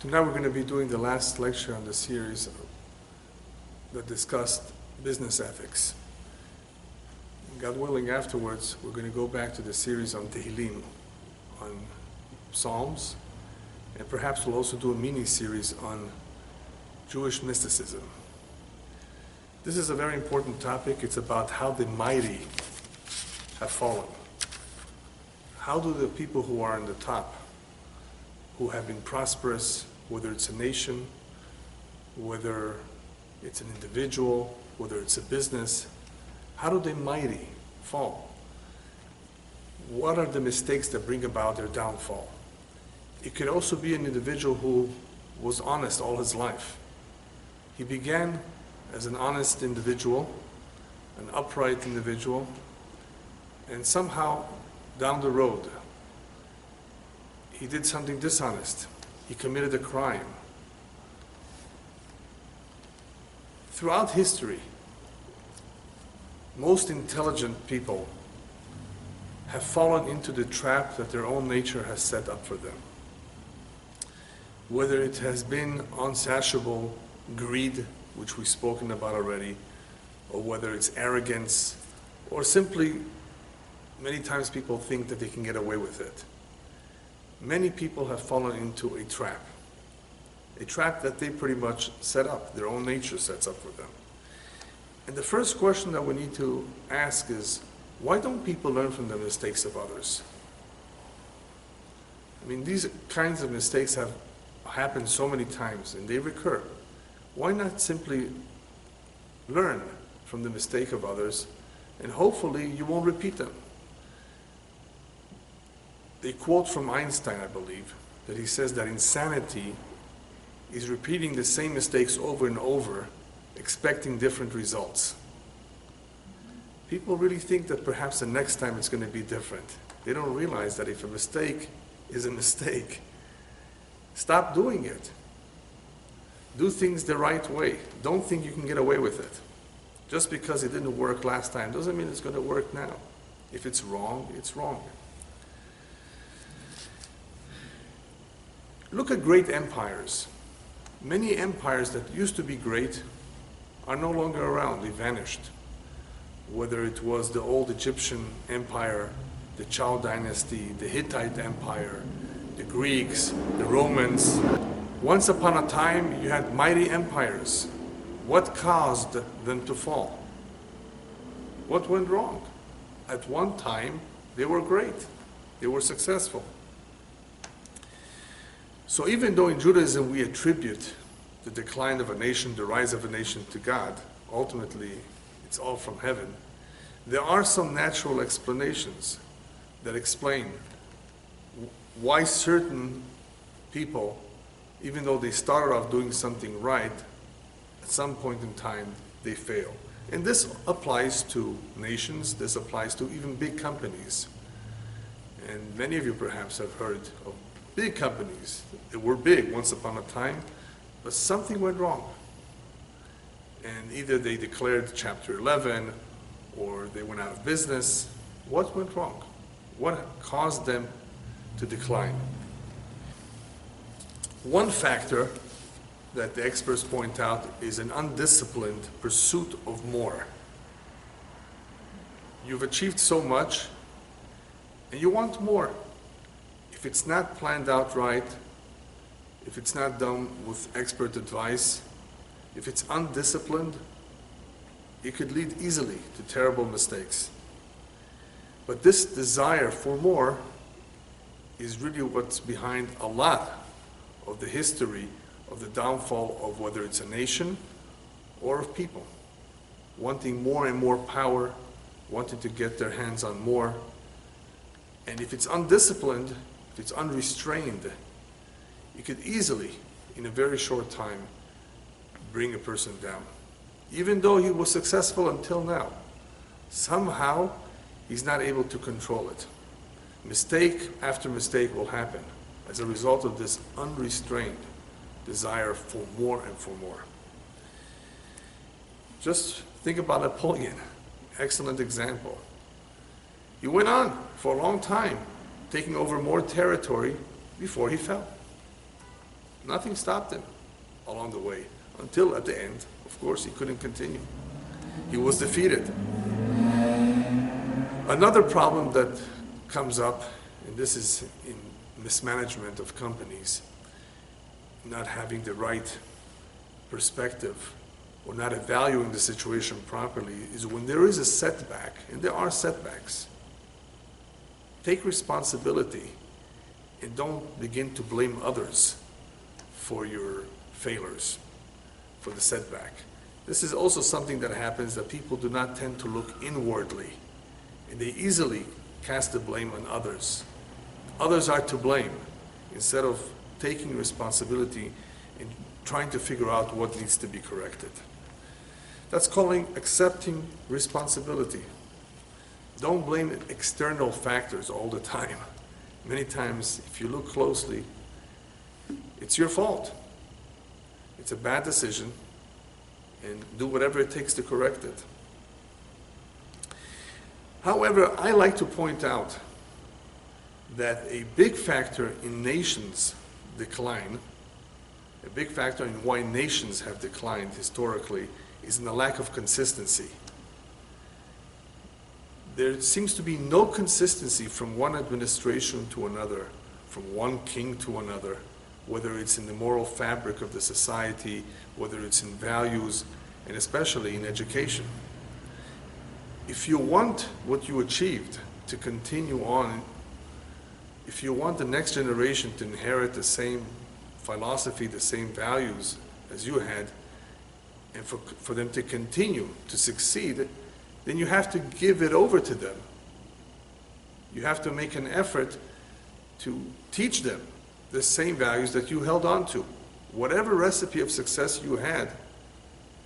Tonight we're going to be doing the last lecture on the series that discussed business ethics. God willing, afterwards, we're going to go back to the series on Tehillim, on Psalms, and perhaps we'll also do a mini-series on Jewish mysticism. This is a very important topic. It's about how the mighty have fallen. How do the people who are on the top, who have been prosperous, whether it's a nation, whether it's an individual, whether it's a business, how do the mighty fall? What are the mistakes that bring about their downfall? It could also be an individual who was honest all his life. He began as an honest individual, an upright individual, and somehow down the road, he did something dishonest. He committed a crime. Throughout history, most intelligent people have fallen into the trap that their own nature has set up for them. Whether it has been unsatiable greed, which we've spoken about already, or whether it's arrogance, or simply many times people think that they can get away with it. Many people have fallen into a trap that they pretty much set up, their own nature sets up for them. And the first question that we need to ask is, why don't people learn from the mistakes of others? I mean, these kinds of mistakes have happened so many times and they recur. Why not simply learn from the mistake of others and hopefully you won't repeat them? They quote from Einstein, I believe, that he says that insanity is repeating the same mistakes over and over, expecting different results. People really think that perhaps the next time it's going to be different. They don't realize that if a mistake is a mistake, stop doing it. Do things the right way. Don't think you can get away with it. Just because it didn't work last time doesn't mean it's going to work now. If it's wrong, it's wrong. Look at great empires. Many empires that used to be great are no longer around. They vanished. Whether it was the old Egyptian empire, the Chow dynasty, the Hittite empire, the Greeks, the Romans. Once upon a time, you had mighty empires. What caused them to fall? What went wrong? At one time, they were great. They were successful. So even though in Judaism we attribute the decline of a nation, the rise of a nation to God, ultimately it's all from heaven, there are some natural explanations that explain why certain people, even though they started off doing something right, at some point in time they fail. And this applies to nations, this applies to even big companies. And many of you perhaps have heard of big companies that were big once upon a time, but something went wrong. And either they declared Chapter 11 or they went out of business. What went wrong? What caused them to decline? One factor that the experts point out is an undisciplined pursuit of more. You've achieved so much and you want more. If it's not planned out right, if it's not done with expert advice, if it's undisciplined, it could lead easily to terrible mistakes. But this desire for more is really what's behind a lot of the history of the downfall of whether it's a nation or of people. Wanting more and more power, wanting to get their hands on more. And if it's undisciplined, if it's unrestrained, it could easily, in a very short time, bring a person down. Even though he was successful until now, somehow he's not able to control it. Mistake after mistake will happen as a result of this unrestrained desire for more and for more. Just think about Napoleon, excellent example. He went on for a long time, taking over more territory before he fell. Nothing stopped him along the way, until at the end, of course, he couldn't continue. He was defeated. Another problem that comes up, and this is in mismanagement of companies, not having the right perspective or not evaluating the situation properly, is when there is a setback, and there are setbacks, take responsibility and don't begin to blame others for your failures, for the setback. This is also something that happens, that people do not tend to look inwardly, and they easily cast the blame on others. Others are to blame, instead of taking responsibility and trying to figure out what needs to be corrected. That's calling accepting responsibility. Don't blame external factors all the time. Many times, if you look closely, it's your fault. It's a bad decision, and do whatever it takes to correct it. However, I like to point out that a big factor in nations' decline, a big factor in why nations have declined historically, is in the lack of consistency. There seems to be no consistency from one administration to another, from one king to another, whether it's in the moral fabric of the society, whether it's in values, and especially in education. If you want what you achieved to continue on, if you want the next generation to inherit the same philosophy, the same values as you had, and for them to continue to succeed, then you have to give it over to them. You have to make an effort to teach them the same values that you held on to. Whatever recipe of success you had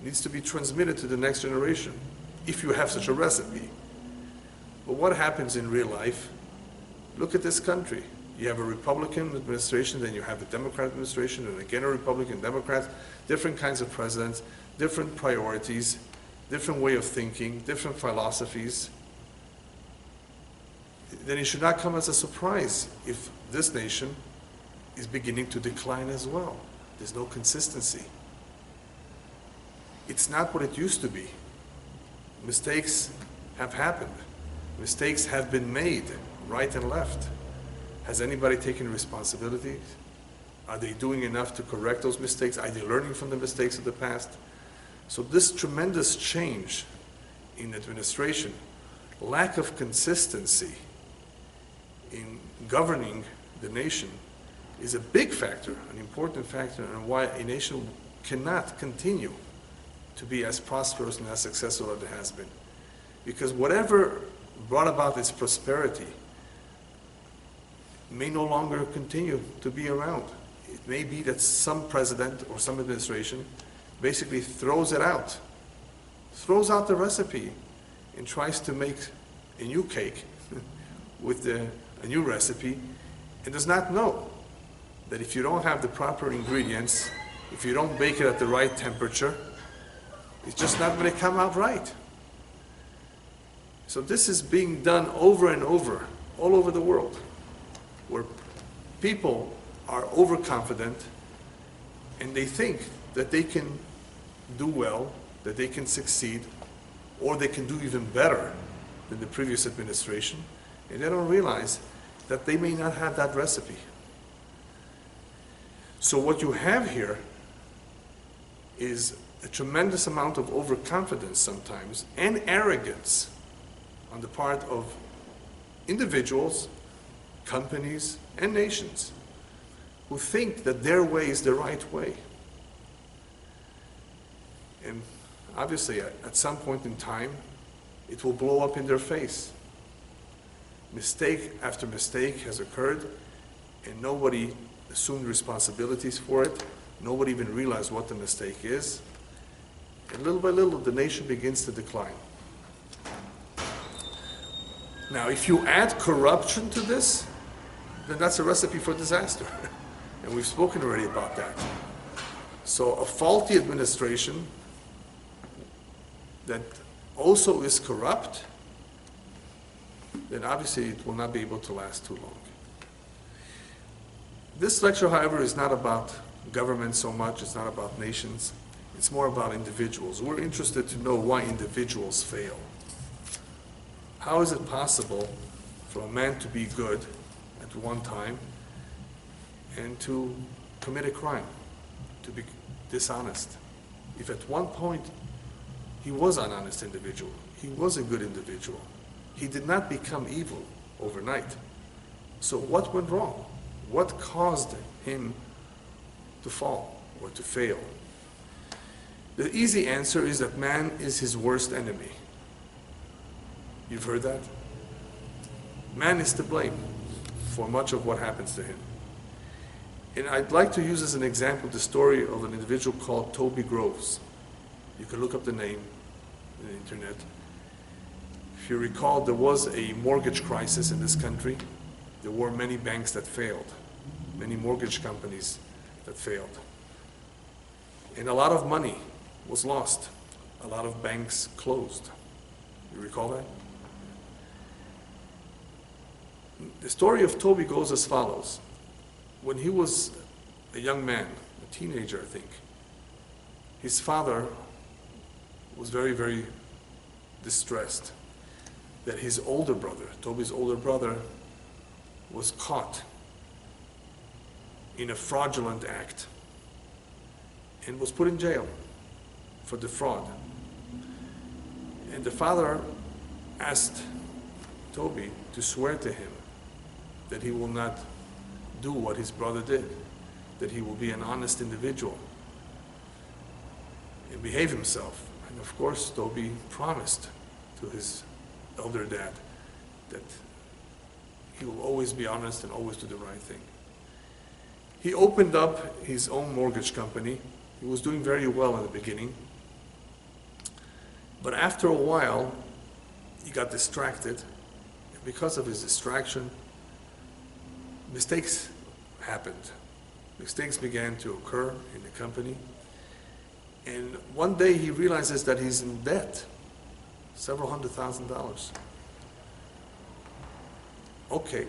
needs to be transmitted to the next generation, if you have such a recipe. But what happens in real life? Look at this country. You have a Republican administration, then you have a Democrat administration, and again a Republican, Democrat, different kinds of presidents, different priorities, different way of thinking, different philosophies. Then it should not come as a surprise if this nation is beginning to decline as well. There's no consistency. It's not what it used to be. Mistakes have happened. Mistakes have been made, right and left. Has anybody taken responsibility? Are they doing enough to correct those mistakes? Are they learning from the mistakes of the past? So this tremendous change in administration, lack of consistency in governing the nation, is a big factor, an important factor, and why a nation cannot continue to be as prosperous and as successful as it has been. Because whatever brought about its prosperity may no longer continue to be around. It may be that some president or some administration basically throws it out, throws out the recipe, and tries to make a new cake with a new recipe, and does not know that if you don't have the proper ingredients, if you don't bake it at the right temperature, it's just not going to come out right. So this is being done over and over, all over the world, where people are overconfident and they think that they can do well, that they can succeed, or they can do even better than the previous administration, and they don't realize that they may not have that recipe. So what you have here is a tremendous amount of overconfidence sometimes, and arrogance on the part of individuals, companies, and nations who think that their way is the right way. And obviously, at some point in time, it will blow up in their face. Mistake after mistake has occurred, and nobody assumed responsibilities for it. Nobody even realized what the mistake is. And little by little, the nation begins to decline. Now, if you add corruption to this, then that's a recipe for disaster. And we've spoken already about that. So a faulty administration that also is corrupt, then obviously it will not be able to last too long. This lecture, however, is not about government so much, it's not about nations. It's more about individuals. We're interested to know why individuals fail. How is it possible for a man to be good at one time and to commit a crime, to be dishonest? If at one point he was an honest individual, he was a good individual, he did not become evil overnight. So what went wrong? What caused him to fall or to fail? The easy answer is that man is his worst enemy. You've heard that? Man is to blame for much of what happens to him. And I'd like to use as an example the story of an individual called Toby Groves. You can look up the name on the internet. If you recall, there was a mortgage crisis in this country. There were many banks that failed, many mortgage companies that failed. And a lot of money was lost. A lot of banks closed. You recall that? The story of Toby goes as follows. When he was a young man, a teenager, I think, his father was very, very distressed that his older brother, Toby's older brother, was caught in a fraudulent act and was put in jail for the fraud. And the father asked Toby to swear to him that he will not do what his brother did, that he will be an honest individual and behave himself. And of course, Toby promised to his elder dad that he will always be honest and always do the right thing. He opened up his own mortgage company. He was doing very well in the beginning. But after a while, he got distracted. And because of his distraction, mistakes happened. Mistakes began to occur in the company. And one day he realizes that he's in debt, several $100,000. Okay,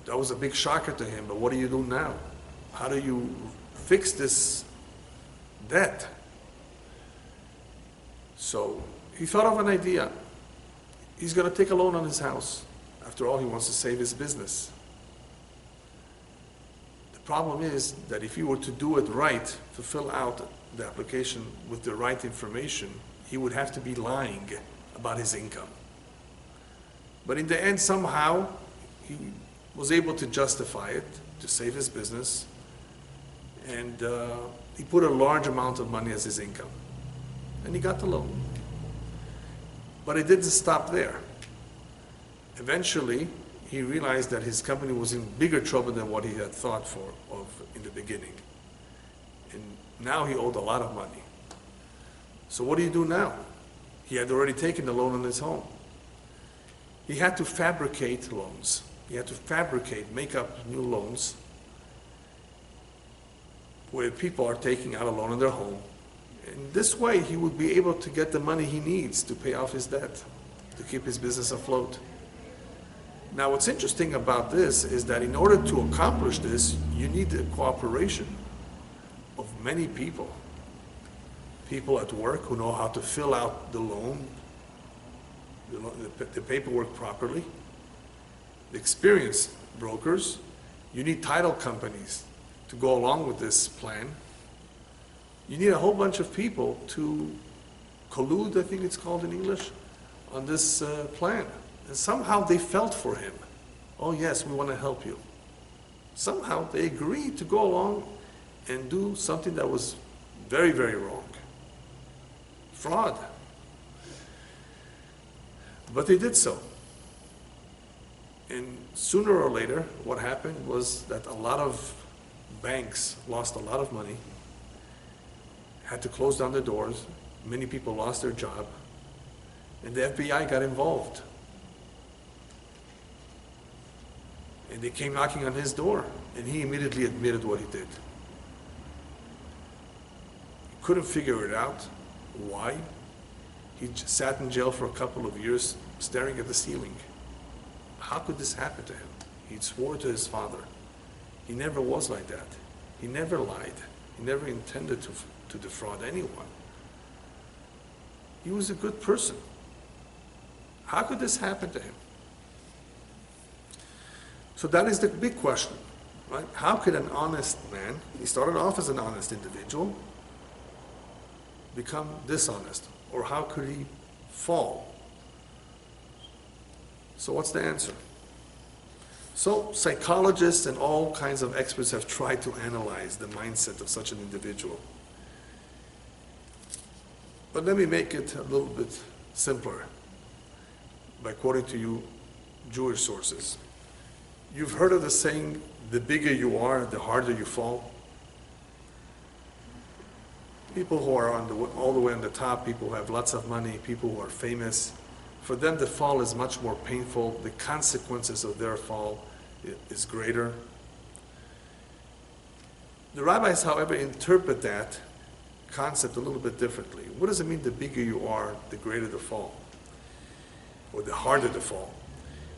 that was a big shocker to him, but what do you do now? How do you fix this debt? So he thought of an idea. He's going to take a loan on his house. After all, he wants to save his business. The problem is that if he were to do it right, to fill out the application with the right information, he would have to be lying about his income. But in the end, somehow, he was able to justify it, to save his business, and he put a large amount of money as his income. And he got the loan. But it didn't stop there. Eventually, he realized that his company was in bigger trouble than what he had thought of in the beginning. And now he owed a lot of money. So what do you do now? He had already taken the loan on his home. He had to fabricate loans. He had to make up new loans where people are taking out a loan on their home. And this way, he would be able to get the money he needs to pay off his debt, to keep his business afloat. Now, what's interesting about this is that in order to accomplish this, you need the cooperation of many people. People at work who know how to fill out the loan, the paperwork properly, the experienced brokers. You need title companies to go along with this plan. You need a whole bunch of people to collude, I think it's called in English, on this plan. And somehow they felt for him. Oh yes, we want to help you. Somehow they agreed to go along and do something that was very, very wrong. Fraud. But they did so. And sooner or later, what happened was that a lot of banks lost a lot of money, had to close down their doors, many people lost their job, and the FBI got involved. And they came knocking on his door, and he immediately admitted what he did. He couldn't figure it out. Why? He sat in jail for a couple of years staring at the ceiling. How could this happen to him? He swore to his father. He never was like that. He never lied. He never intended to defraud anyone. He was a good person. How could this happen to him? So that is the big question, right? How could an honest man, he started off as an honest individual, become dishonest? Or how could he fall? So what's the answer? So psychologists and all kinds of experts have tried to analyze the mindset of such an individual. But let me make it a little bit simpler by quoting to you Jewish sources. You've heard of the saying, the bigger you are, the harder you fall. People who are all the way on the top, people who have lots of money, people who are famous, for them the fall is much more painful. The consequences of their fall is greater. The rabbis, however, interpret that concept a little bit differently. What does it mean, the bigger you are, the greater the fall? Or the harder the fall?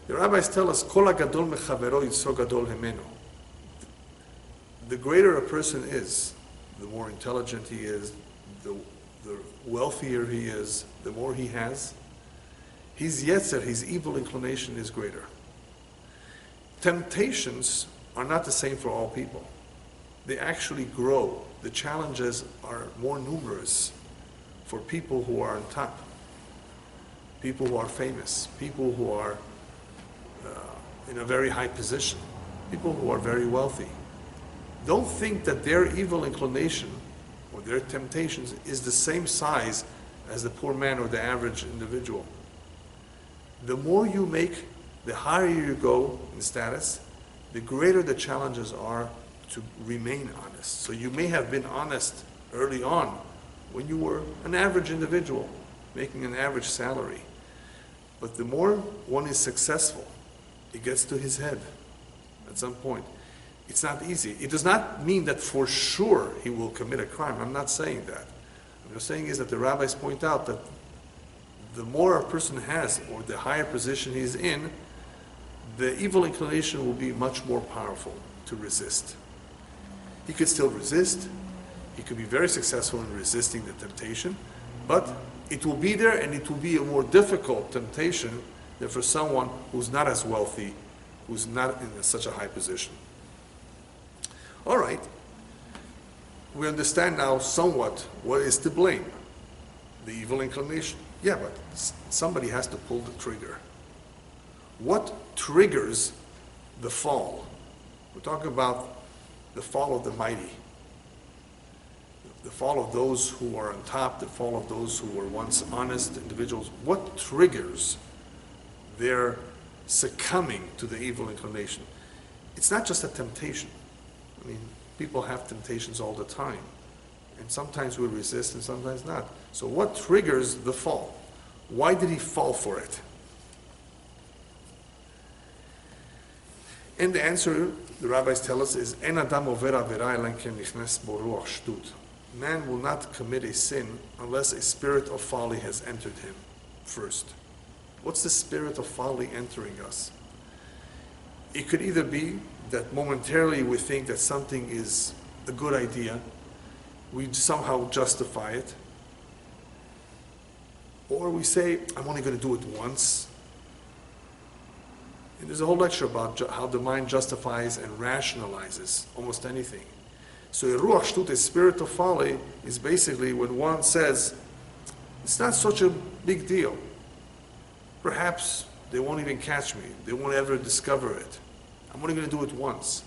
The rabbis tell us, Kol hagadol mechavero yitzro gadol himeno. The greater a person is, the more intelligent he is, the wealthier he is, the more he has, his yetzer, his evil inclination is greater. Temptations are not the same for all people. They actually grow. The challenges are more numerous for people who are on top, people who are famous, people who are in a very high position, people who are very wealthy. Don't think that their evil inclination or their temptations is the same size as the poor man or the average individual. The more you make, the higher you go in status, the greater the challenges are to remain honest. So you may have been honest early on when you were an average individual, making an average salary. But the more one is successful, it gets to his head at some point. It's not easy. It does not mean that for sure he will commit a crime. I'm not saying that. What I'm saying is that the rabbis point out that the more a person has, or the higher position he's in, the evil inclination will be much more powerful to resist. He could still resist. He could be very successful in resisting the temptation, but it will be there, and it will be a more difficult temptation than for someone who's not as wealthy, who's not in such a high position. All right, we understand now somewhat what is to blame. The evil inclination. Yeah, but somebody has to pull the trigger. What triggers the fall? We're talking about the fall of the mighty, the fall of those who are on top, the fall of those who were once honest individuals. What triggers their succumbing to the evil inclination? It's not just a temptation. I mean, people have temptations all the time, and sometimes we resist and sometimes not. So what triggers the fall? Why did he fall for it? And the answer, the rabbis tell us, is En adam over avera ela ken nichnas bo ruach shtut. Man will not commit a sin unless a spirit of folly has entered him first. What's the spirit of folly entering us? It could either be that momentarily we think that something is a good idea, we somehow justify it, or we say, I'm only going to do it once. And there's a whole lecture about how the mind justifies and rationalizes almost anything. So a ruach shtut, a spirit of folly, is basically when one says, it's not such a big deal. Perhaps they won't even catch me. They won't ever discover it. I'm only going to do it once.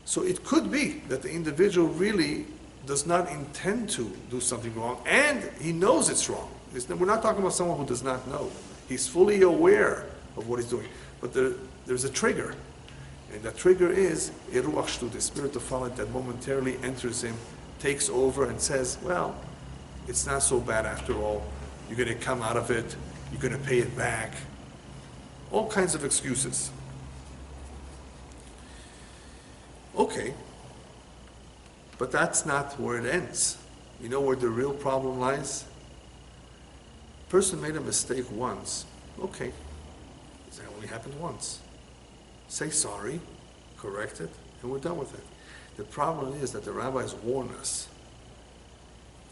So it could be that the individual really does not intend to do something wrong, and he knows it's wrong. We're not talking about someone who does not know. He's fully aware of what he's doing. But there's a trigger. And that trigger is a ruach shtut, the spirit of folly that momentarily enters him, takes over and says, well, it's not so bad after all. You're going to come out of it. You're going to pay it back. All kinds of excuses. Okay. But that's not where it ends. You know where the real problem lies? Person made a mistake once. Okay. That only happened once. Say sorry, correct it, and we're done with it. The problem is that the rabbis warn us.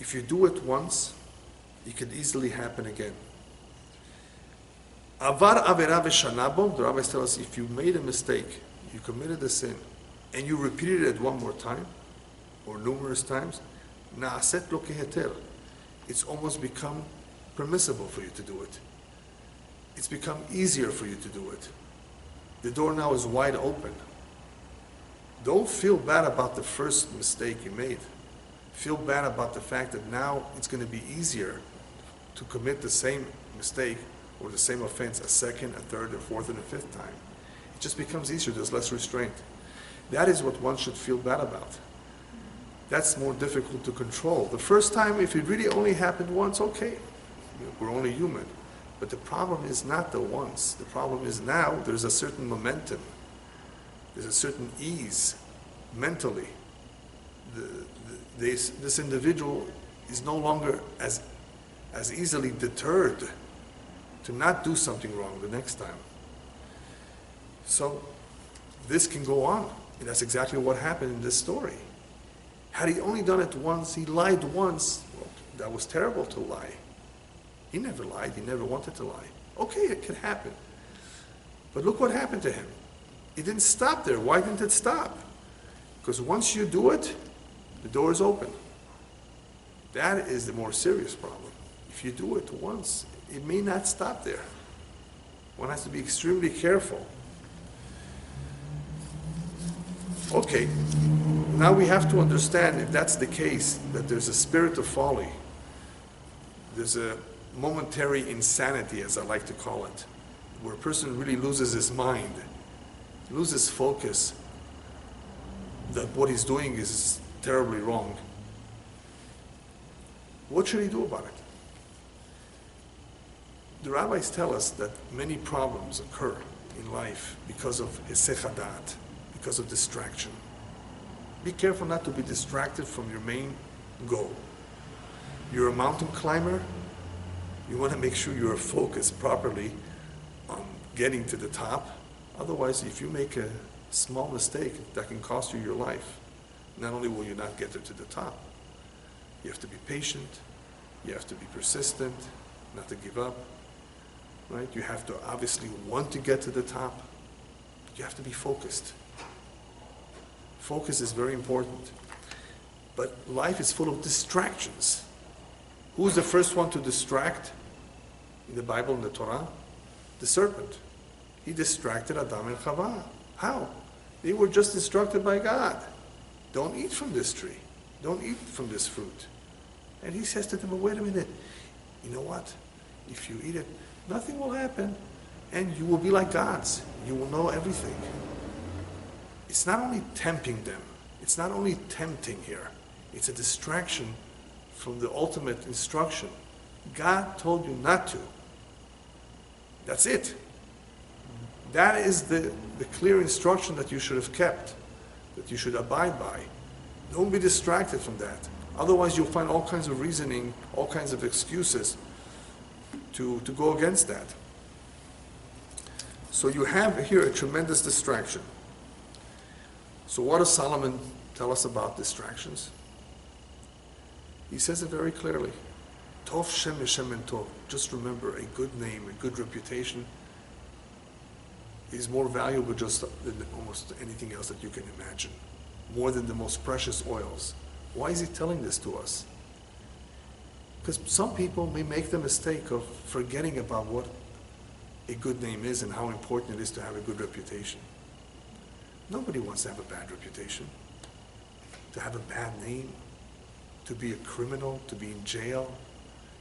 If you do it once, it could easily happen again. Avar avera v'shanabo, the rabbis tell us, if you made a mistake, you committed a sin, and you repeated it one more time, or numerous times, na'aset lo keheter. It's almost become permissible for you to do it. It's become easier for you to do it. The door now is wide open. Don't feel bad about the first mistake you made. Feel bad about the fact that now it's going to be easier to commit the same mistake or the same offense a second, a third, a fourth, and a fifth time. It just becomes easier. There's less restraint. That is what one should feel bad about. That's more difficult to control. The first time, if it really only happened once, okay. We're only human. But the problem is not the once. The problem is now there's a certain momentum. There's a certain ease mentally. This individual is no longer as easily deterred to not do something wrong the next time. So this can go on. And that's exactly what happened in this story. Had he only done it once, he lied once, well, that was terrible to lie. He never lied, he never wanted to lie. Okay, it could happen. But look what happened to him. It didn't stop there. Why didn't it stop? Because once you do it, the door is open. That is the more serious problem. If you do it once, it may not stop there. One has to be extremely careful. Okay, now we have to understand, if that's the case, that there's a spirit of folly. There's a momentary insanity, as I like to call it, where a person really loses his mind, loses focus, that what he's doing is terribly wrong. What should he do about it? The rabbis tell us that many problems occur in life because of hesech hadat, because of distraction. Be careful not to be distracted from your main goal. You're a mountain climber. You want to make sure you're focused properly on getting to the top. Otherwise, if you make a small mistake, that can cost you your life. Not only will you not get to the top, you have to be patient, you have to be persistent, not to give up, right? You have to obviously want to get to the top. You have to be focused. Focus is very important. But life is full of distractions. Who's the first one to distract in the Bible, in the Torah? The serpent. He distracted Adam and Chava. How? They were just instructed by God. Don't eat from this tree. Don't eat from this fruit. And he says to them, wait a minute. You know what? If you eat it, nothing will happen. And you will be like gods. You will know everything. It's not only tempting them. It's not only tempting here. It's a distraction from the ultimate instruction. God told you not to. That's it. That is the clear instruction that you should have kept, that you should abide by. Don't be distracted from that. Otherwise you'll find all kinds of reasoning, all kinds of excuses to go against that. So you have here a tremendous distraction. So what does Solomon tell us about distractions? He says it very clearly. Tov Shem Yeshem and Tov. Just remember, a good name, a good reputation is more valuable just than almost anything else that you can imagine. More than the most precious oils. Why is he telling this to us? Because some people may make the mistake of forgetting about what a good name is and how important it is to have a good reputation. Nobody wants to have a bad reputation, to have a bad name, to be a criminal, to be in jail.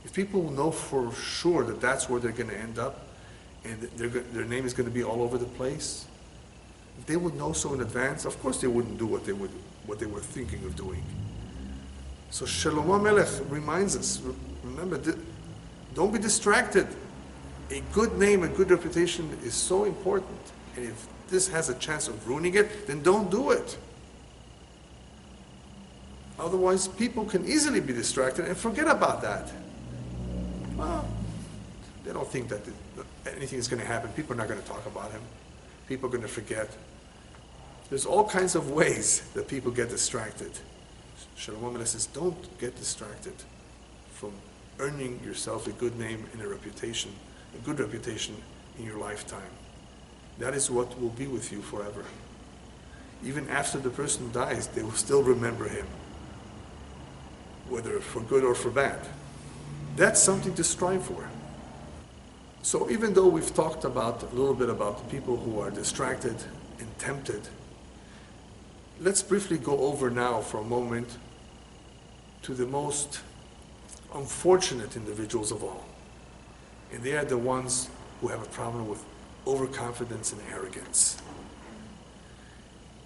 If people know for sure that that's where they're going to end up, and their name is going to be all over the place, if they would know so in advance, of course they wouldn't do what they were thinking of doing. So Shlomo Melech reminds us, remember, don't be distracted. A good name, a good reputation is so important. And if this has a chance of ruining it, then don't do it. Otherwise, people can easily be distracted and forget about that. Well, they don't think that anything is going to happen. People are not going to talk about him. People are going to forget. There's all kinds of ways that people get distracted. Shalom Aleichem says, don't get distracted from earning yourself a good name and a good reputation in your lifetime. That is what will be with you forever. Even after the person dies, they will still remember him, whether for good or for bad. That's something to strive for. So even though we've talked about a little bit about the people who are distracted and tempted, let's briefly go over now for a moment to the most unfortunate individuals of all. And they are the ones who have a problem with overconfidence and arrogance.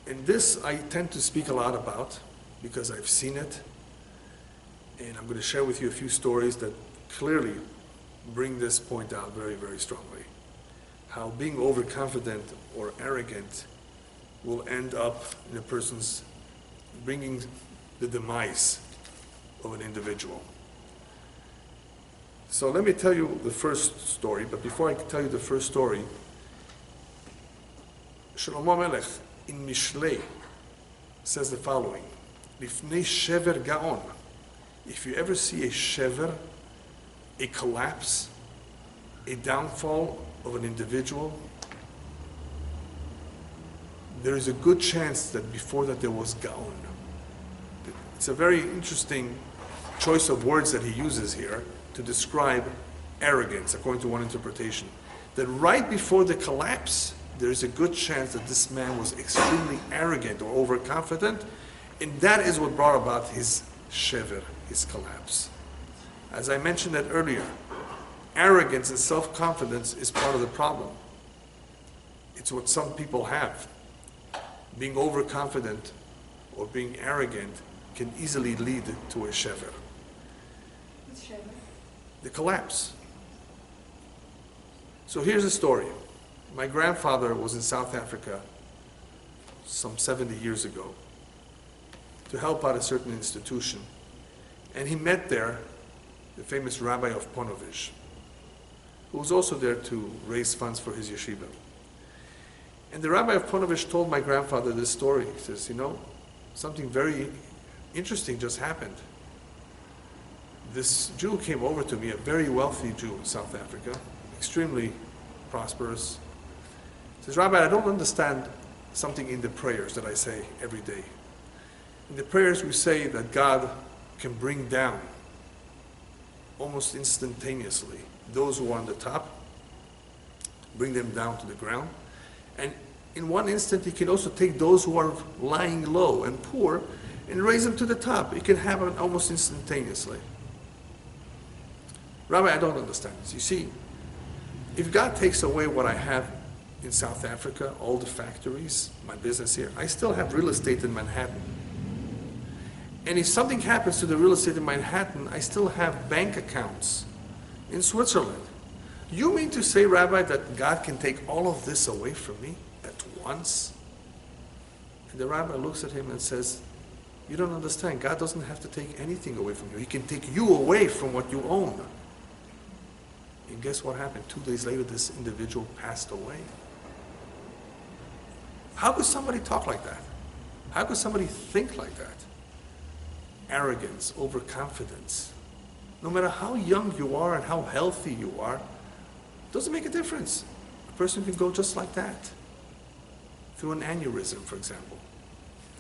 And this I tend to speak a lot about because I've seen it. And I'm going to share with you a few stories that clearly bring this point out very, very strongly. How being overconfident or arrogant will end up in a person's bringing the demise of an individual. So let me tell you the first story, but before I tell you the first story, Shlomo Melech in Mishlei says the following: Lifnei shever gaon. If you ever see a shever, a collapse, a downfall of an individual, there is a good chance that before that there was gaon. It's a very interesting choice of words that he uses here to describe arrogance, according to one interpretation. That right before the collapse, there is a good chance that this man was extremely arrogant or overconfident, and that is what brought about his shever, his collapse. As I mentioned that earlier, arrogance and self-confidence is part of the problem. It's what some people have. Being overconfident or being arrogant can easily lead to a shever. What's shever? The collapse. So here's the story. My grandfather was in South Africa some 70 years ago to help out a certain institution. And he met there the famous Rabbi of Ponevezh, who was also there to raise funds for his yeshiva. And the Rabbi of Ponevezh told my grandfather this story. He says, you know, something very interesting just happened. This Jew came over to me, a very wealthy Jew in South Africa, extremely prosperous. He says, Rabbi, I don't understand something in the prayers that I say every day. In the prayers we say that God can bring down almost instantaneously those who are on the top, bring them down to the ground. And in one instant, he can also take those who are lying low and poor and raise them to the top. It can happen almost instantaneously. Rabbi, I don't understand this. You see, if God takes away what I have in South Africa, all the factories, my business here, I still have real estate in Manhattan. And if something happens to the real estate in Manhattan, I still have bank accounts in Switzerland. You mean to say, Rabbi, that God can take all of this away from me at once? And the rabbi looks at him and says, you don't understand. God doesn't have to take anything away from you. He can take you away from what you own. And guess what happened? 2 days later, this individual passed away. How could somebody talk like that? How could somebody think like that? Arrogance, overconfidence. No matter how young you are and how healthy you are, doesn't make a difference. A person can go just like that. Through an aneurysm, for example.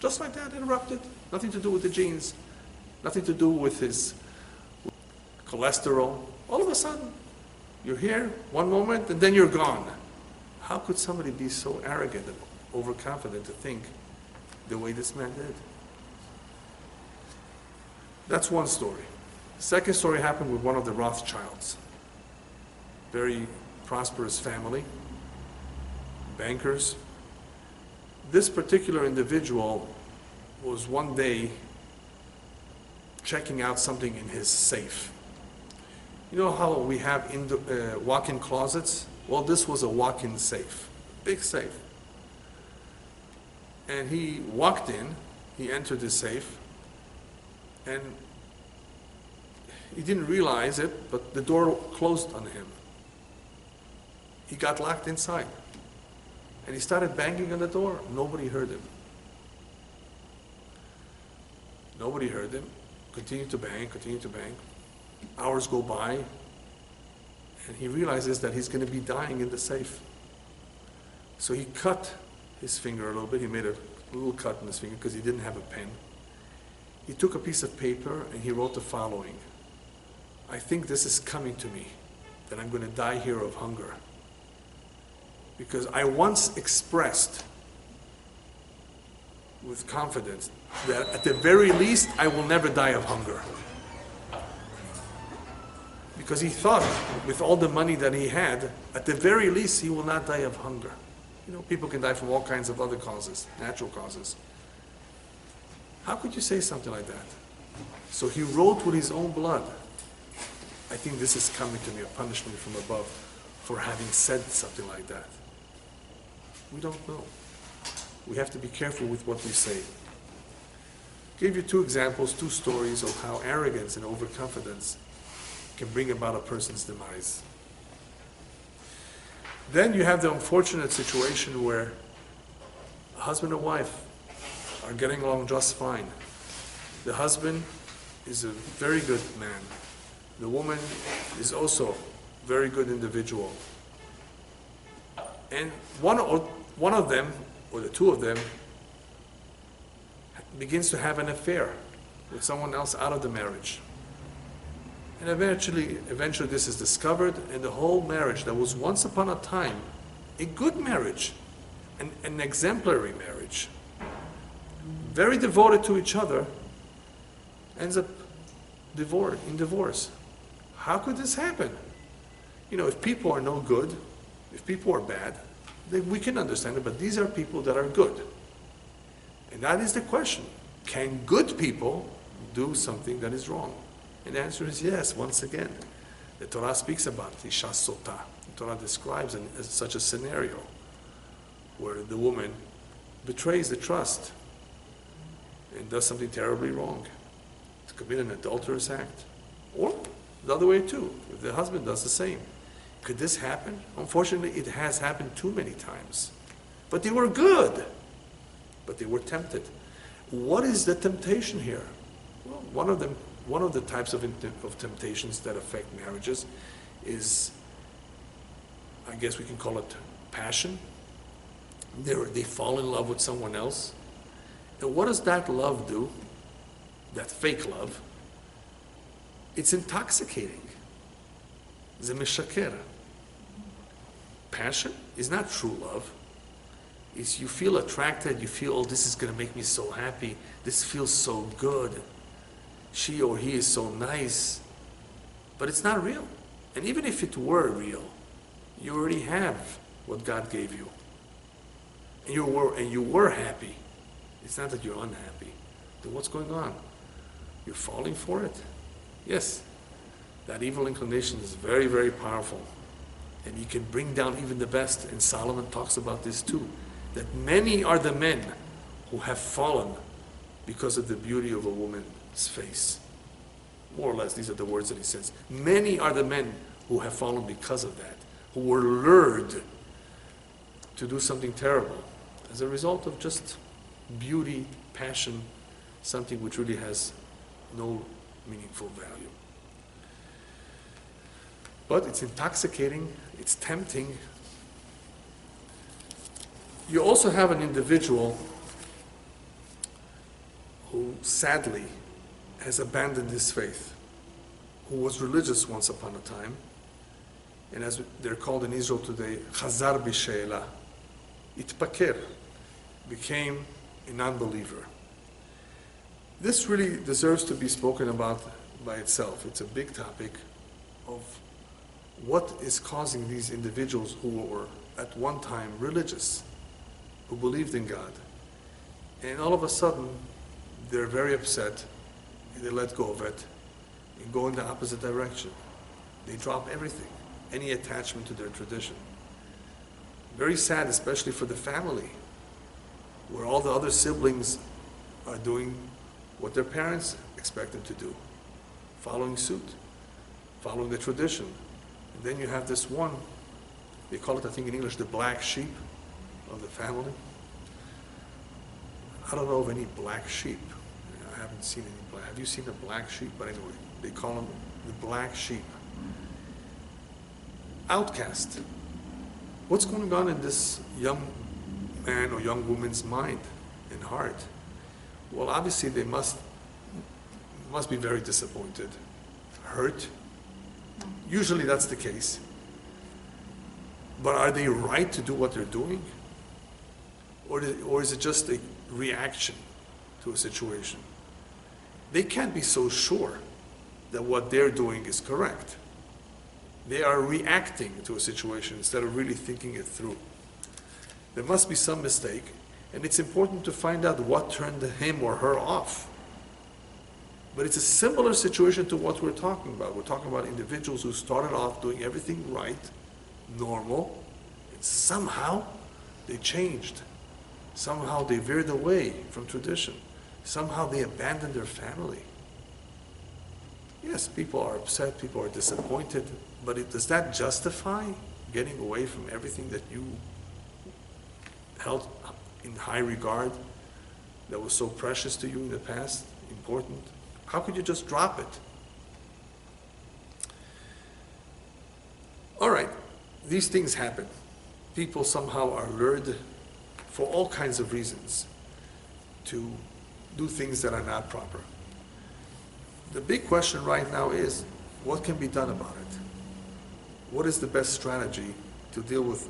Just like that, interrupted. Nothing to do with the genes. Nothing to do with his cholesterol. All of a sudden, you're here one moment and then you're gone. How could somebody be so arrogant and overconfident to think the way this man did? That's one story. The second story happened with one of the Rothschilds. Very prosperous family, bankers. This particular individual was one day checking out something in his safe. You know how we have walk-in closets? Well, this was a walk-in safe, big safe. And he walked in, he entered the safe, and he didn't realize it, but the door closed on him. He got locked inside. And he started banging on the door. Nobody heard him. Nobody heard him. Continued to bang, continued to bang. Hours go by, and he realizes that he's going to be dying in the safe. So he cut his finger a little bit. He made a little cut in his finger because he didn't have a pen. He took a piece of paper and he wrote the following: I think this is coming to me, that I'm going to die here of hunger. Because I once expressed with confidence that at the very least I will never die of hunger. Because he thought with all the money that he had, at the very least he will not die of hunger. You know, people can die from all kinds of other causes, natural causes. How could you say something like that? So he wrote with his own blood, I think this is coming to me, a punishment from above for having said something like that. We don't know. We have to be careful with what we say. Gave you two examples, two stories of how arrogance and overconfidence can bring about a person's demise. Then you have the unfortunate situation where a husband and wife are getting along just fine. The husband is a very good man. The woman is also a very good individual. And one of them, or the two of them, begins to have an affair with someone else out of the marriage. And eventually this is discovered, and the whole marriage that was once upon a time a good marriage, an exemplary marriage, very devoted to each other, ends up in divorce. How could this happen? You know, if people are no good, if people are bad, then we can understand it, but these are people that are good. And that is the question. Can good people do something that is wrong? And the answer is yes, once again. The Torah speaks about it, Isha Sota. The Torah describes such a scenario where the woman betrays the trust and does something terribly wrong, to commit an adulterous act. Or the other way too, if the husband does the same. Could this happen? Unfortunately, it has happened too many times. But they were good, but they were tempted. What is the temptation here? Well, one of the types of temptations that affect marriages is, I guess we can call it passion. They fall in love with someone else. And what does that love do? That fake love? It's intoxicating. Ze meshaker. Passion is not true love. It's you feel attracted, you feel, oh, this is going to make me so happy. This feels so good. She or he is so nice. But it's not real. And even if it were real, you already have what God gave you. And you were happy. It's not that you're unhappy. Then what's going on? You're falling for it? Yes. That evil inclination is very, very powerful. And you can bring down even the best. And Solomon talks about this too. That many are the men who have fallen because of the beauty of a woman's face. More or less, these are the words that he says. Many are the men who have fallen because of that, who were lured to do something terrible as a result of just beauty, passion, something which really has no meaningful value. But it's intoxicating, it's tempting. You also have an individual who sadly has abandoned his faith, who was religious once upon a time, and as they're called in Israel today, Chazar b'she'ela, itpaker, became a non-believer. This really deserves to be spoken about by itself. It's a big topic of what is causing these individuals who were at one time religious, who believed in God, and all of a sudden they're very upset and they let go of it and go in the opposite direction. They drop everything, any attachment to their tradition. Very sad, especially for the family, where all the other siblings are doing what their parents expect them to do, following suit, following the tradition. And then you have this one, they call it, I think in English, the black sheep of the family. I don't know of any black sheep. I haven't seen any black. Have you seen a black sheep? But anyway, they call them the black sheep. Outcast. What's going on in this young man or young woman's mind and heart? Well, obviously they must be very disappointed, hurt. Usually that's the case. But are they right to do what they're doing? Or is it just a reaction to a situation? They can't be so sure that what they're doing is correct. They are reacting to a situation instead of really thinking it through. There must be some mistake, and it's important to find out what turned him or her off. But it's a similar situation to what we're talking about. We're talking about individuals who started off doing everything right, normal, and somehow they changed. Somehow they veered away from tradition. Somehow they abandoned their family. Yes, people are upset, people are disappointed, but does that justify getting away from everything that you held in high regard, that was so precious to you in the past, important? How could you just drop it? All right, these things happen. People somehow are lured for all kinds of reasons to do things that are not proper. The big question right now is, what can be done about it? What is the best strategy to deal with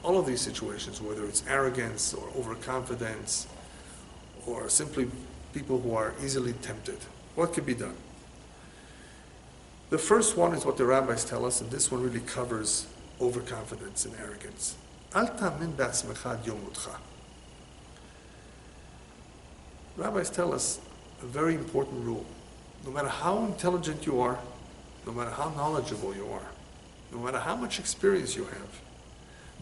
all of these situations, whether it's arrogance or overconfidence or simply people who are easily tempted? What can be done? The first one is what the rabbis tell us, and this one really covers overconfidence and arrogance. Al ta'min ba'atzmecha ad yomutcha. Rabbis tell us a very important rule. No matter how intelligent you are, no matter how knowledgeable you are, no matter how much experience you have,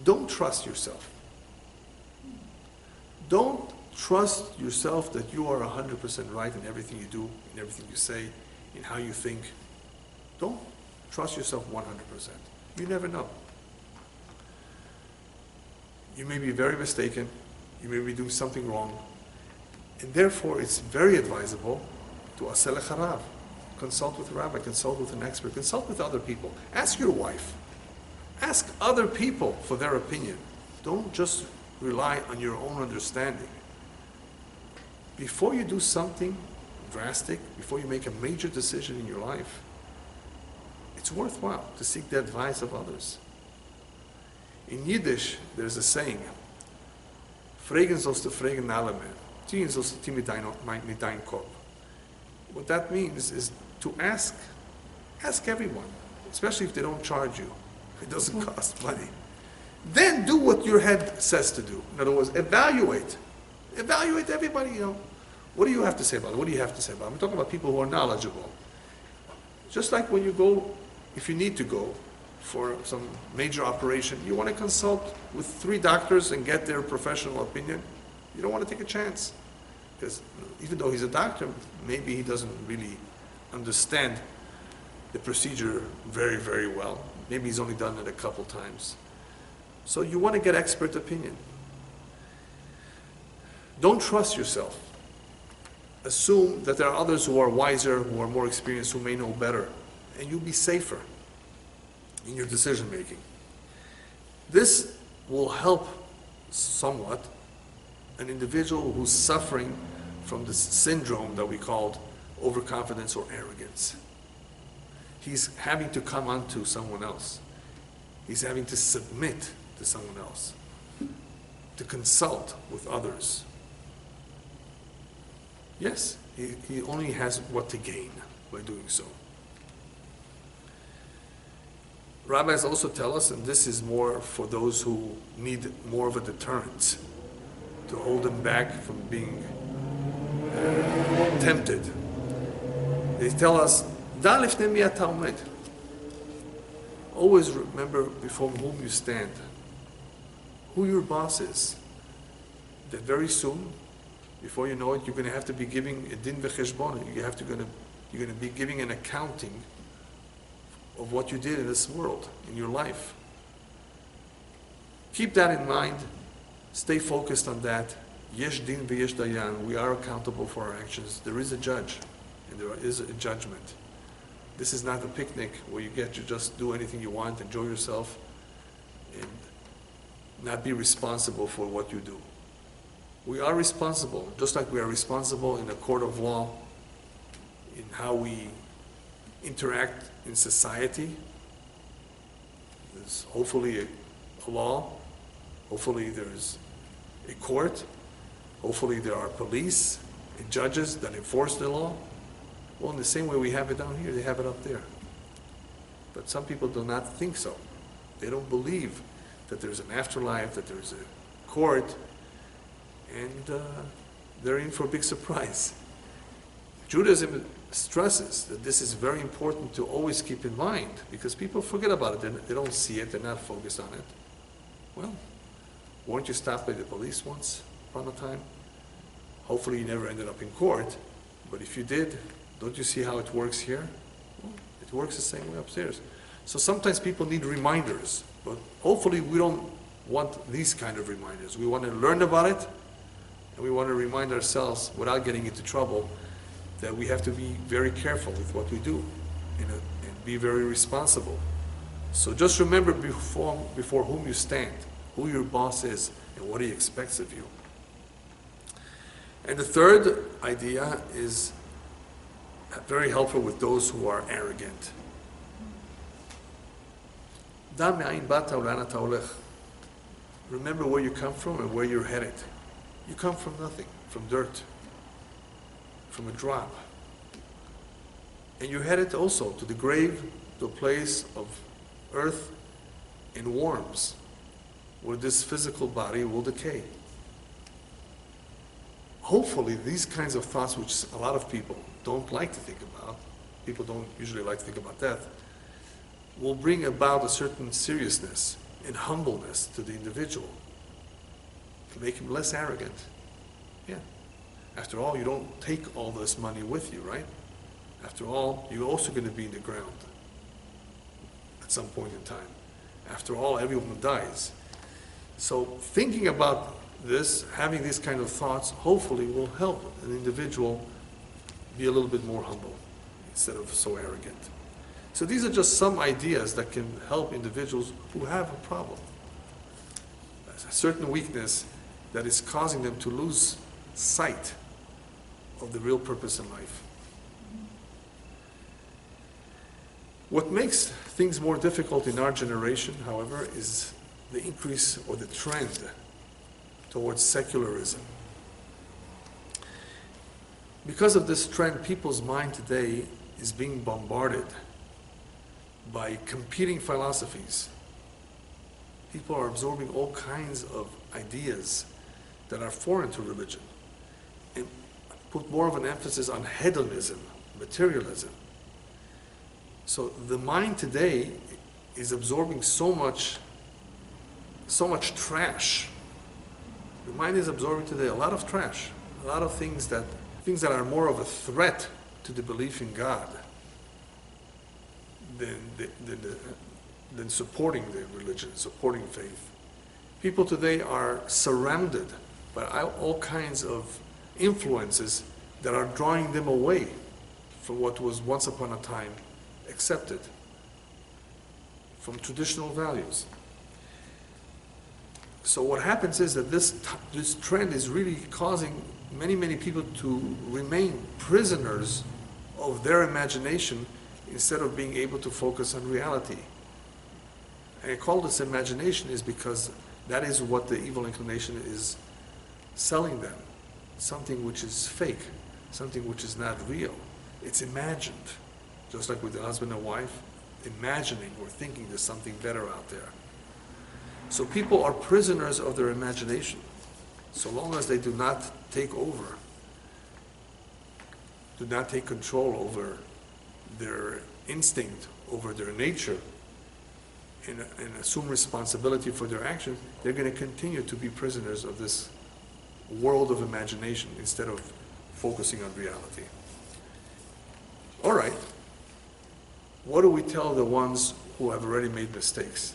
don't trust yourself. Don't trust yourself that you are 100% right in everything you do, in everything you say, in how you think. Don't trust yourself 100%. You never know. You may be very mistaken. You may be doing something wrong. And therefore, it's very advisable to asel harav. Consult with a rabbi, consult with an expert, consult with other people. Ask your wife. Ask other people for their opinion. Don't just rely on your own understanding. Before you do something drastic, before you make a major decision in your life, it's worthwhile to seek the advice of others. In Yiddish, there's a saying, Fragen sollst du fragen alle men, tun sollst du mit dein Kopf. What that means is to ask everyone, especially if they don't charge you. It doesn't cost money. Then do what your head says to do. In other words, evaluate. Evaluate everybody, What do you have to say about it? What do you have to say about it? I'm talking about people who are knowledgeable. Just like when you go, if you need to go for some major operation, you want to consult with 3 doctors and get their professional opinion. You don't want to take a chance. Because even though he's a doctor, maybe he doesn't really understand the procedure very, very well. Maybe he's only done it a couple times. So you want to get expert opinion. Don't trust yourself. Assume that there are others who are wiser, who are more experienced, who may know better, and you'll be safer in your decision making. This will help somewhat an individual who's suffering from this syndrome that we called overconfidence or arrogance. He's having to come onto someone else. He's having to submit to someone else, to consult with others. Yes, he only has what to gain by doing so. Rabbis also tell us, and this is more for those who need more of a deterrent, to hold them back from being tempted. They tell us, "Da lifnei mi ata omed." Always remember before whom you stand, who your boss is. That very soon, before you know it, you're going to have to be giving a din v'cheshbon. You're going to be giving an accounting of what you did in this world, in your life. Keep that in mind. Stay focused on that. Yesh din v'yesh dayan. We are accountable for our actions. There is a judge, and there is a judgment. This is not a picnic where you get to just do anything you want, enjoy yourself, and not be responsible for what you do. We are responsible, just like we are responsible in a court of law, in how we interact in society. There's hopefully a law, hopefully there's a court, hopefully there are police and judges that enforce the law. Well, in the same way we have it down here, they have it up there. But some people do not think so. They don't believe that there's an afterlife, that there's a court, and they're in for a big surprise. Judaism stresses that this is very important to always keep in mind, because people forget about it. They don't see it, they're not focused on it. Well, weren't you stopped by the police once upon a time? Hopefully you never ended up in court, but if you did, don't you see how it works here? Well, it works the same way upstairs. So sometimes people need reminders, but hopefully we don't want these kind of reminders. We want to learn about it, and we want to remind ourselves, without getting into trouble, that we have to be very careful with what we do and be very responsible. So just remember before whom you stand, who your boss is, and what he expects of you. And the third idea is very helpful with those who are arrogant. Remember where you come from and where you're headed. You come from nothing, from dirt, from a drop. And you're headed also to the grave, to a place of earth and worms, where this physical body will decay. Hopefully these kinds of thoughts, which a lot of people don't like to think about, people don't usually like to think about death, will bring about a certain seriousness and humbleness to the individual, to make him less arrogant. Yeah. After all, you don't take all this money with you, right? After all, you're also going to be in the ground at some point in time. After all, everyone dies. So thinking about this, having these kind of thoughts, hopefully will help an individual be a little bit more humble instead of so arrogant. So these are just some ideas that can help individuals who have a problem, a certain weakness that is causing them to lose sight of the real purpose in life. What makes things more difficult in our generation, however, is the increase or the trend towards secularism. Because of this trend, people's mind today is being bombarded by competing philosophies. People are absorbing all kinds of ideas that are foreign to religion and put more of an emphasis on hedonism, materialism. So the mind today is absorbing so much trash. The mind is absorbing today a lot of trash, a lot of things that are more of a threat to the belief in God than supporting the religion, supporting faith. People today are surrounded by all kinds of influences that are drawing them away from what was once upon a time accepted, from traditional values. So what happens is that this trend is really causing many people to remain prisoners of their imagination instead of being able to focus on reality. And I call this imagination is because that is what the evil inclination is selling them. Something which is fake, something which is not real. It's imagined. Just like with the husband and wife, imagining or thinking there's something better out there. So people are prisoners of their imagination. So long as they do not take over, do not take control over their instinct, over their nature, and assume responsibility for their actions, they're going to continue to be prisoners of this world of imagination instead of focusing on reality. All right. What do we tell the ones who have already made mistakes?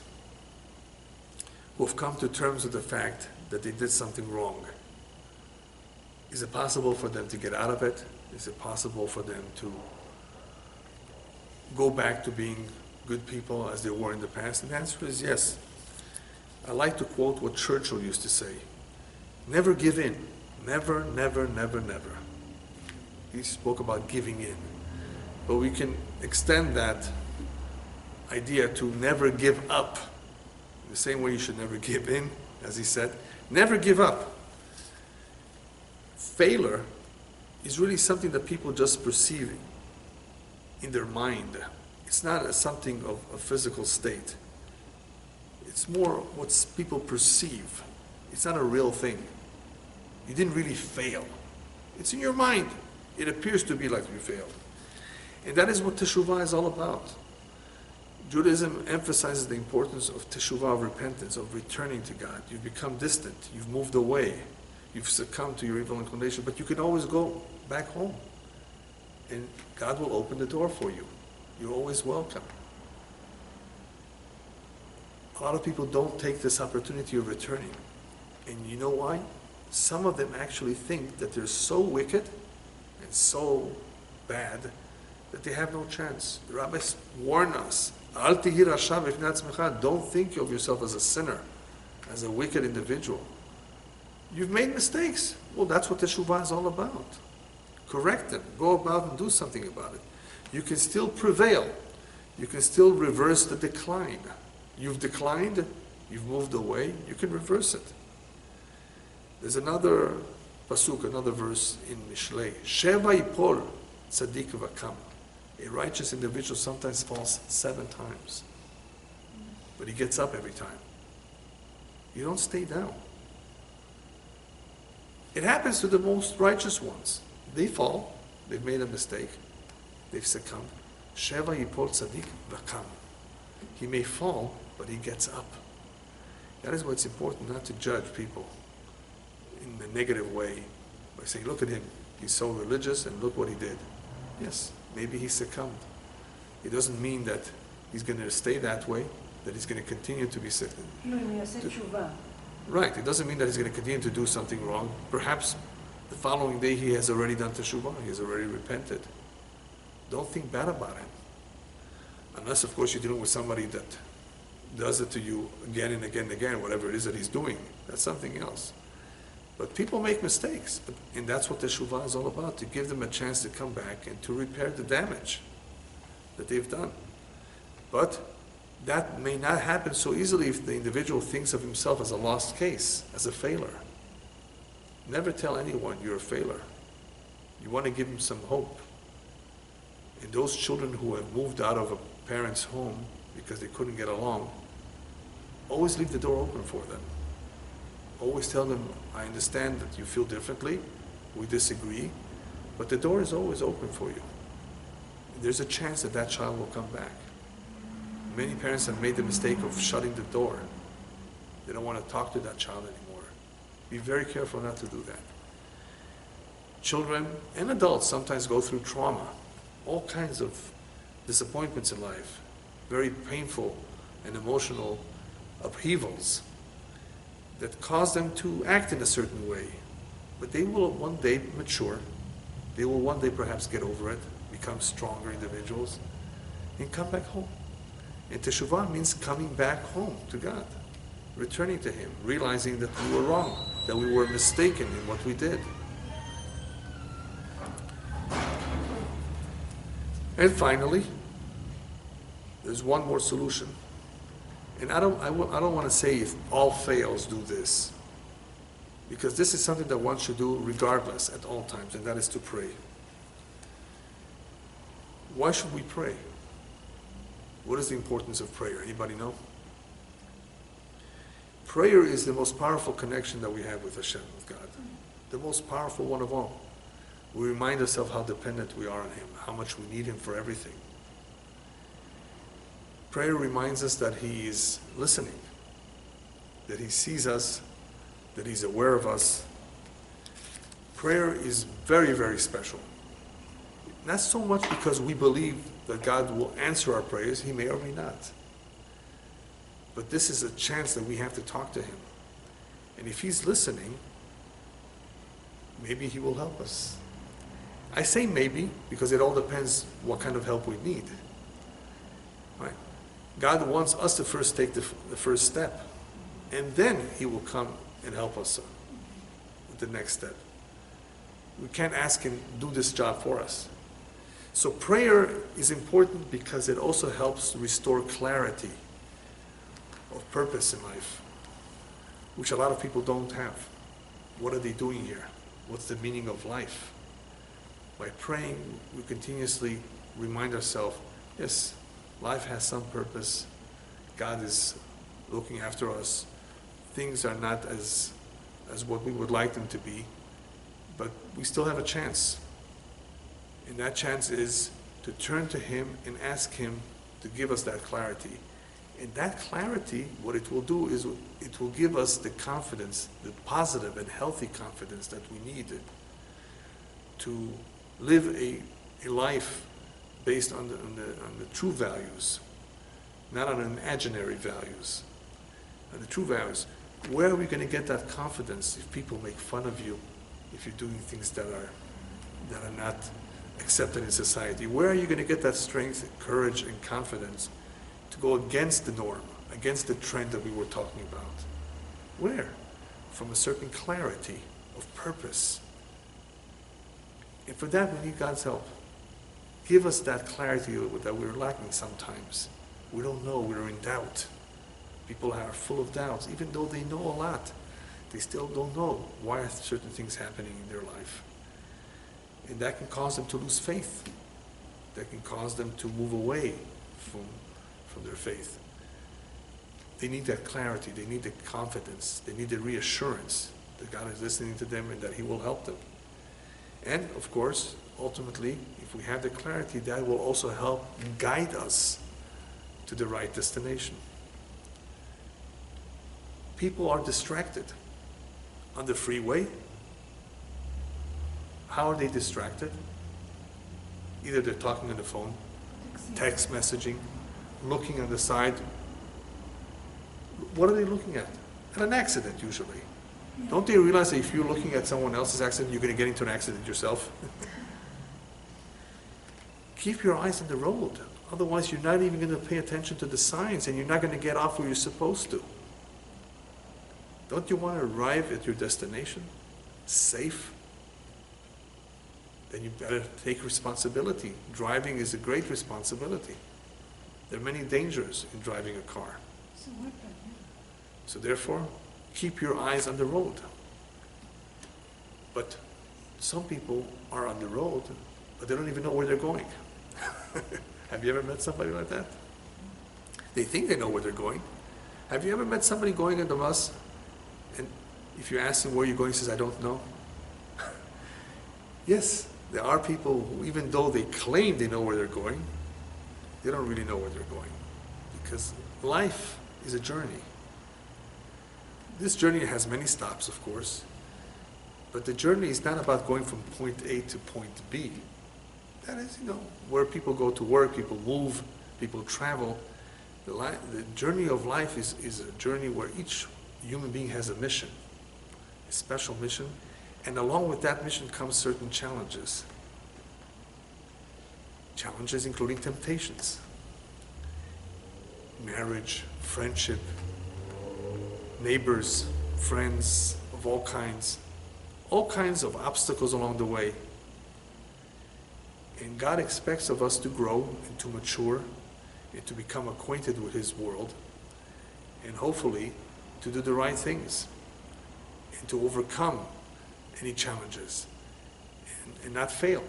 Who have come to terms with the fact that they did something wrong. Is it possible for them to get out of it? Is it possible for them to go back to being good people as they were in the past? And the answer is yes. I like to quote what Churchill used to say. Never give in. Never, never, never, never. He spoke about giving in. But we can extend that idea to never give up. In the same way you should never give in, as he said. Never give up. Failure is really something that people just perceive in their mind. It's not something of a physical state. It's more what people perceive. It's not a real thing. You didn't really fail. It's in your mind. It appears to be like you failed. And that is what teshuvah is all about. Judaism emphasizes the importance of teshuvah, of repentance, of returning to God. You've become distant. You've moved away. You've succumbed to your evil inclination, but you can always go back home. And God will open the door for you. You're always welcome. A lot of people don't take this opportunity of returning. And you know why? Some of them actually think that they're so wicked and so bad that they have no chance. The rabbis warn us, Al tihi rasha b'fnei atzmecha, don't think of yourself as a sinner, as a wicked individual. You've made mistakes. Well, that's what teshuvah is all about. Correct them. Go about and do something about it. You can still prevail. You can still reverse the decline. You've declined, you've moved away, you can reverse it. There's another pasuk, another verse in Mishlei. Sheva yipol tzaddik v'kam. A righteous individual sometimes falls 7 times, but he gets up every time. You don't stay down. It happens to the most righteous ones. They fall, they've made a mistake, they've succumbed. Sheva yipol tzaddik v'kam. He may fall, but he gets up. That is why it's important not to judge people in a negative way by saying, look at him, he's so religious and look what he did. Yes, maybe he succumbed. It doesn't mean that he's going to stay that way, that he's going to continue to be sick. Right, it doesn't mean that he's going to continue to do something wrong. Perhaps the following day he has already done teshuvah, he has already repented. Don't think bad about him. Unless, of course, you're dealing with somebody that does it to you again and again and again, whatever it is that he's doing. That's something else. But people make mistakes, and that's what teshuvah is all about, to give them a chance to come back and to repair the damage that they've done. But that may not happen so easily if the individual thinks of himself as a lost case, as a failure. Never tell anyone you're a failure. You want to give them some hope. And those children who have moved out of a parent's home because they couldn't get along, always leave the door open for them. Always tell them, I understand that you feel differently, we disagree, but the door is always open for you. There's a chance that that child will come back. Many parents have made the mistake of shutting the door. They don't want to talk to that child anymore. Be very careful not to do that. Children and adults sometimes go through trauma, all kinds of disappointments in life, very painful and emotional upheavals that cause them to act in a certain way. But they will one day mature. They will one day perhaps get over it, become stronger individuals, and come back home. And teshuvah means coming back home to God, returning to Him, realizing that we were wrong, that we were mistaken in what we did. And finally, there's one more solution. And I don't want to say if all fails, do this. Because this is something that one should do regardless at all times, and that is to pray. Why should we pray? What is the importance of prayer? Anybody know? Prayer is the most powerful connection that we have with Hashem, with God. The most powerful one of all. We remind ourselves how dependent we are on Him, how much we need Him for everything. Prayer reminds us that He is listening, that He sees us, that He's aware of us. Prayer is very, very special. Not so much because we believe that God will answer our prayers, He may or may not. But this is a chance that we have to talk to Him. And if he's listening, maybe he will help us. I say maybe because it all depends what kind of help we need. Right? God wants us to first take the first step, and then he will come and help us with the next step. We can't ask him to do this job for us. So prayer is important because it also helps restore clarity of purpose in life, which a lot of people don't have. What are they doing here? What's the meaning of life? By praying, we continuously remind ourselves, yes, life has some purpose. God is looking after us. Things are not as what we would like them to be, but we still have a chance. And that chance is to turn to him and ask him to give us that clarity. And that clarity, what it will do is it will give us the confidence, the positive and healthy confidence that we need to live a life based on the true values, not on imaginary values. And the true values. Where are we going to get that confidence if people make fun of you, if you're doing things that are not accepted in society? Where are you going to get that strength, courage, and confidence to go against the norm, against the trend that we were talking about? Where? From a certain clarity of purpose. And for that, we need God's help. Give us that clarity that we're lacking sometimes. We don't know, we're in doubt. People are full of doubts. Even though they know a lot, they still don't know why are certain things happening in their life. And that can cause them to lose faith. That can cause them to move away from their faith. They need that clarity. They need the confidence. They need the reassurance that God is listening to them and that he will help them. And, of course, ultimately, if we have the clarity, that will also help guide us to the right destination. People are distracted on the freeway. How are they distracted? Either they're talking on the phone, text messaging, looking on the side. What are they looking at? At an accident, usually. Don't they realize that if you're looking at someone else's accident, you're going to get into an accident yourself? Keep your eyes on the road. Otherwise, you're not even going to pay attention to the signs, and you're not going to get off where you're supposed to. Don't you want to arrive at your destination safe? Then you better take responsibility. Driving is a great responsibility. There are many dangers in driving a car. So therefore, keep your eyes on the road. But some people are on the road, but they don't even know where they're going. Have you ever met somebody like that? They think they know where they're going. Have you ever met somebody going on the bus, and if you ask them where you're going, he says, I don't know? Yes, there are people who, even though they claim they know where they're going, they don't really know where they're going. Because life is a journey. This journey has many stops, of course, but the journey is not about going from point A to point B. That is, where people go to work, people move, people travel. The journey of life is a journey where each human being has a mission, a special mission, and along with that mission comes certain challenges. Challenges including temptations, marriage, friendship, neighbors, friends of all kinds of obstacles along the way. And God expects of us to grow and to mature and to become acquainted with his world, and hopefully to do the right things and to overcome any challenges and not fail.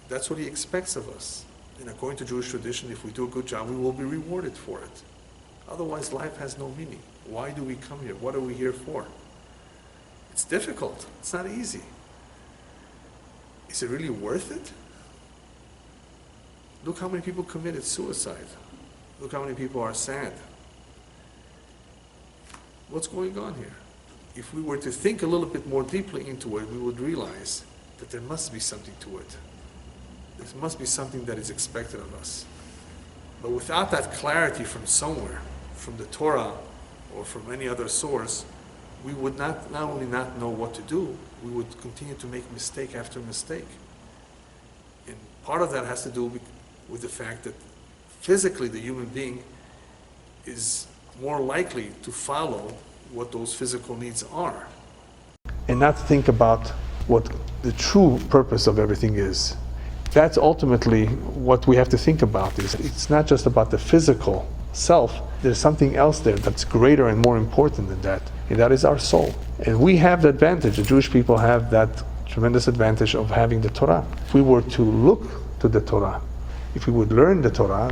That's what he expects of us. And according to Jewish tradition, if we do a good job, we will be rewarded for it. Otherwise, life has no meaning. Why do we come here? What are we here for? It's difficult. It's not easy. Is it really worth it? Look how many people committed suicide. Look how many people are sad. What's going on here? If we were to think a little bit more deeply into it, we would realize that there must be something to it. There must be something that is expected of us. But without that clarity from somewhere, from the Torah or from any other source, we would not only not know what to do, we would continue to make mistake after mistake. And part of that has to do with the fact that physically the human being is more likely to follow what those physical needs are. And not think about what the true purpose of everything is. That's ultimately what we have to think about. It's not just about the physical self. There's something else there that's greater and more important than that, and that is our soul. And we have the advantage, the Jewish people have that tremendous advantage of having the Torah. If we were to look to the Torah, if we would learn the Torah,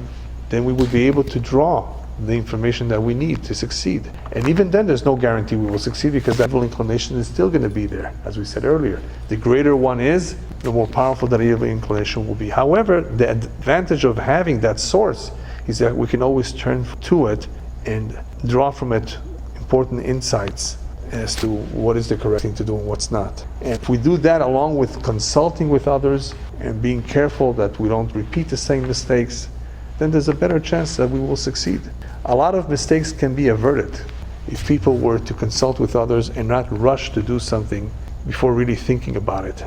then we would be able to draw the information that we need to succeed. And even then there's no guarantee we will succeed, because that evil inclination is still going to be there. As we said earlier, the greater one is, the more powerful that evil inclination will be. However, the advantage of having that source is that we can always turn to it and draw from it important insights as to what is the correct thing to do and what's not. And if we do that along with consulting with others and being careful that we don't repeat the same mistakes, then there's a better chance that we will succeed. A lot of mistakes can be averted if people were to consult with others and not rush to do something before really thinking about it.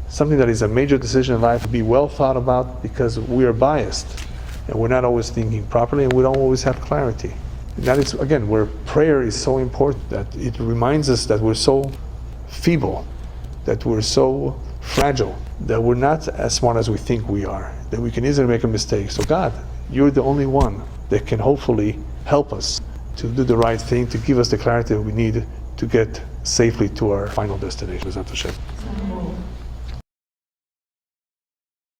Something that is a major decision in life to be well thought about, because we are biased and we're not always thinking properly and we don't always have clarity. And that is, again, where prayer is so important, that it reminds us that we're so feeble, that we're so fragile, that we're not as smart as we think we are, that we can easily make a mistake. So God, you're the only one that can hopefully help us to do the right thing, to give us the clarity that we need to get safely to our final destination. Bezrat Hashem.